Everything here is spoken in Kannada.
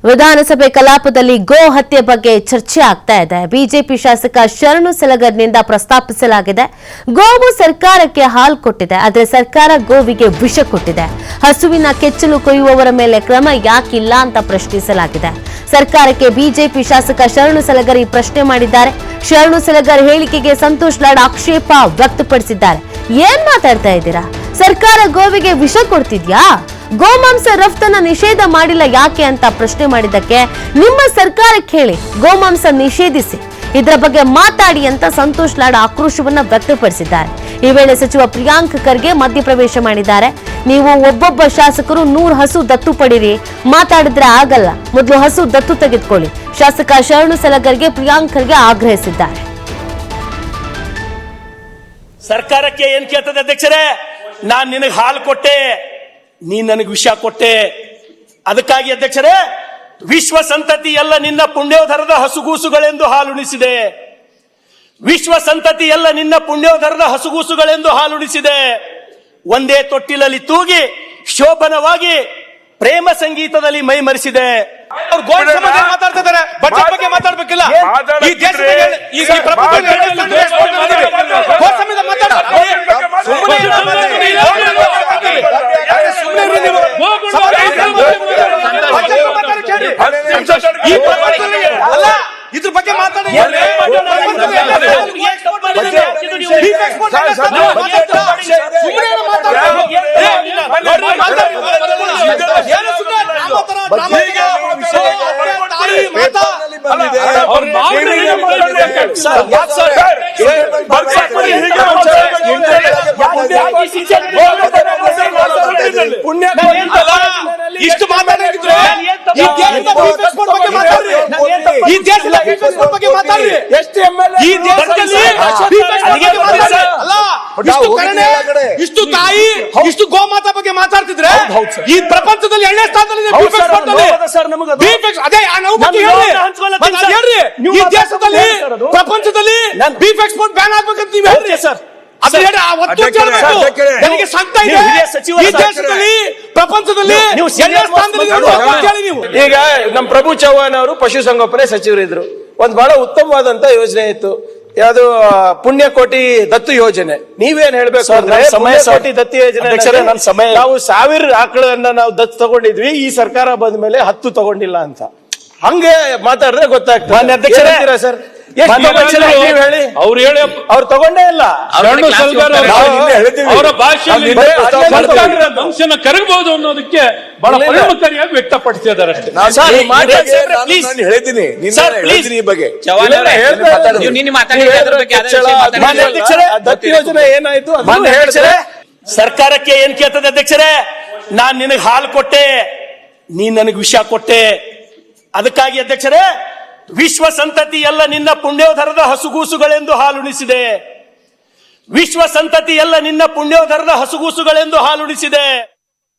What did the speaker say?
ವಿಧಾನಸಭೆ ಕಲಾಪದಲ್ಲಿ ಗೋ ಹತ್ಯೆ ಬಗ್ಗೆ ಚರ್ಚೆ ಆಗ್ತಾ ಇದೆ. ಬಿಜೆಪಿ ಶಾಸಕ ಶರಣು ಸಲಗರ್ನಿಂದ ಪ್ರಸ್ತಾಪಿಸಲಾಗಿದೆ. ಗೋವು ಸರ್ಕಾರಕ್ಕೆ ಹಾಲು ಕೊಟ್ಟಿದೆ, ಆದರೆ ಸರ್ಕಾರ ಗೋವಿಗೆ ವಿಷ ಕೊಟ್ಟಿದೆ. ಹಸುವಿನ ಕೆಚ್ಚಲು ಕೊಯ್ಯುವವರ ಮೇಲೆ ಕ್ರಮ ಯಾಕಿಲ್ಲ ಅಂತ ಪ್ರಶ್ನಿಸಲಾಗಿದೆ. ಸರ್ಕಾರಕ್ಕೆ ಬಿಜೆಪಿ ಶಾಸಕ ಶರಣು ಸಲಗರ್ ಈ ಪ್ರಶ್ನೆ ಮಾಡಿದ್ದಾರೆ. ಶರಣು ಸಲಗರ್ ಹೇಳಿಕೆಗೆ ಸಂತೋಷ್ ಲಾಡ್ ಆಕ್ಷೇಪ ವ್ಯಕ್ತಪಡಿಸಿದ್ದಾರೆ. ಏನ್ ಮಾತಾಡ್ತಾ ಇದ್ದೀರಾ? ಸರ್ಕಾರ ಗೋವಿಗೆ ವಿಷ ಕೊಡ್ತಿದ್ಯಾ? ಗೋಮಾಂಸ ರಫ್ತನ್ನ ನಿಷೇಧ ಮಾಡಿಲ್ಲ ಯಾಕೆ ಅಂತ ಪ್ರಶ್ನೆ ಮಾಡಿದ್ದಕ್ಕೆ ನಿಮ್ಮ ಸರ್ಕಾರಕ್ಕೆ ಹೇಳಿ ಗೋಮಾಂಸ ನಿಷೇಧಿಸಿ, ಇದರ ಬಗ್ಗೆ ಮಾತಾಡಿ ಅಂತ ಸಂತೋಷ್ ಲಾಡ್ ಆಕ್ರೋಶವನ್ನ ವ್ಯಕ್ತಪಡಿಸಿದ್ದಾರೆ. ಈ ವೇಳೆ ಸಚಿವ ಪ್ರಿಯಾಂಕ್ ಖರ್ಗೆ ಮಧ್ಯಪ್ರವೇಶ ಮಾಡಿದ್ದಾರೆ. ನೀವು ಒಬ್ಬೊಬ್ಬ ಶಾಸಕರು 100 ಹಸು ದತ್ತು ಪಡಿರಿ, ಮಾತಾಡಿದ್ರೆ ಆಗಲ್ಲ, ಮೊದಲು ಹಸು ದತ್ತು ತೆಗೆದುಕೊಳ್ಳಿ. ಶಾಸಕ ಶರಣು ಸಲಗರ್ಗೆ ಪ್ರಿಯಾಂಕ್ ಖರ್ಗೆ ಆಗ್ರಹಿಸಿದ್ದಾರೆ. ಸರ್ಕಾರಕ್ಕೆ ಏನ್ ಕೇಳ್ತದೆ ಅಧ್ಯಕ್ಷರೇ? ನಾನ್ ನಿನಗೆ ಹಾಲು ಕೊಟ್ಟೆ, ನೀ ನನಗೆ ವಿಷ ಕೊಟ್ಟೆ. ಅದಕ್ಕಾಗಿ ಅಧ್ಯಕ್ಷರೇ, ವಿಶ್ವ ಸಂತತಿ ಎಲ್ಲ ನಿನ್ನ ಪುಣ್ಯೋಧರದ ಹಸುಗೂಸುಗಳೆಂದು ಹಾಲುಣಿಸಿದೆ. ವಿಶ್ವ ಸಂತತಿ ಎಲ್ಲ ನಿನ್ನ ಪುಣ್ಯೋಧರದ ಹಸುಗೂಸುಗಳೆಂದು ಹಾಲುಣಿಸಿದೆ. ಒಂದೇ ತೊಟ್ಟಿಲಲ್ಲಿ ತೂಗಿ ಶೋಭನವಾಗಿ ಪ್ರೇಮ ಸಂಗೀತದಲ್ಲಿ ಮೈ ಮರೆಸಿದೆ. ಮಾತಾಡ್ತಿದ್ದಾರೆ, ಬಜೆಟ್ ಬಗ್ಗೆ ಮಾತಾಡ್ಬೇಕಿಲ್ಲ. ಈ ಇದ್ರ ಬಗ್ಗೆ ಮಾತಾಡಿ. ಇಷ್ಟು ಮಾತಾಡಿದ್ರೆ ಈ ದೇಶದ ಬಗ್ಗೆ ಮಾತಾಡ್ರಿ. ಈ ದೇಶದಲ್ಲಿ ಇಷ್ಟು ತಾಯಿ, ಇಷ್ಟು ಗೋಮಾತಾ ಬಗ್ಗೆ ಮಾತಾಡ್ತಿದ್ರೆ ಈ ಪ್ರಪಂಚದಲ್ಲಿ 2ನೇ ಸ್ಥಾನದಲ್ಲಿ ಅದೇ ನಾವು ಬಗ್ಗೆ ಹೇಳ್ರಿ. ಈ ದೇಶದಲ್ಲಿ ಪ್ರಪಂಚದಲ್ಲಿ ಬೀಫ್ ಎಕ್ಸ್ಪೋರ್ಟ್ ಬ್ಯಾನ್ ಆಗ್ಬೇಕಂತ ನೀವು ಹೇಳ್ರಿ ಸರ್. ನನಗೆ ಸಂಕಟ ಇದೆ. ಈ ದೇಶದಲ್ಲಿ ಪ್ರಪಂಚದಲ್ಲಿ ಈಗ ನಮ್ಮ ಪ್ರಭು ಚವ್ಹಾಣ್ ಅವರು ಪಶುಸಂಗೋಪನೆ ಸಚಿವರಿದ್ರು. ಒಂದ್ ಬಹಳ ಉತ್ತಮವಾದಂತ ಯೋಜನೆ ಇತ್ತು, ಯಾವುದು ಪುಣ್ಯಕೋಟಿ ದತ್ತು ಯೋಜನೆ. ನೀವೇನ್ ಹೇಳ್ಬೇಕು ಅಂದ್ರೆ ಕೋಟಿ ದತ್ತು ಯೋಜನೆ ನಾವು 1000 ಆಕಳನ್ನ ನಾವು ದತ್ತು ತಗೊಂಡಿದ್ವಿ, ಈ ಸರ್ಕಾರ ಬಂದ ಮೇಲೆ 10 ತಗೊಂಡಿಲ್ಲ ಅಂತ. ಹಂಗೆ ಮಾತಾಡಿದ್ರೆ ಗೊತ್ತಾಗ್ತದೆ ಸರ್. ಅವ್ರು ತಗೊಂಡೇ ಇಲ್ಲ. ಅವರ ಭಾಷೆಯಲ್ಲಿ ಅಂಶನ ಕರಗಬಹುದು ಅನ್ನೋದಕ್ಕೆ ಬಹಳ ಪರಿಣಾಮಕಾರಿಯಾಗಿ ವ್ಯಕ್ತಪಡಿಸಿದ್ದಾರೆ ಅಷ್ಟೇ. ದತ್ತು ಯೋಜನೆ ಏನಾಯ್ತು? ಸರ್ಕಾರಕ್ಕೆ ಏನ್ ಕೇಳ್ತದೆ ಅಧ್ಯಕ್ಷರೇ? ನಾನ್ ನಿನಗೆ ಹಾಲು ಕೊಟ್ಟೆ, ನೀ ನನಗೆ ವಿಷ ಕೊಟ್ಟೆ. ಅದಕ್ಕಾಗಿ ಅಧ್ಯಕ್ಷರೇ, ವಿಶ್ವ ಸಂತತಿ ಎಲ್ಲ ನಿನ್ನ ಪುಣ್ಯೋಧರದ ಹಸುಗೂಸುಗಳೆಂದು ಹಾಲುಣಿಸಿದೆ. ವಿಶ್ವ ಸಂತತಿ ಎಲ್ಲ ನಿನ್ನ ಪುಣ್ಯೋಧರದ ಹಸುಗೂಸುಗಳೆಂದು ಹಾಲುಣಿಸಿದೆ.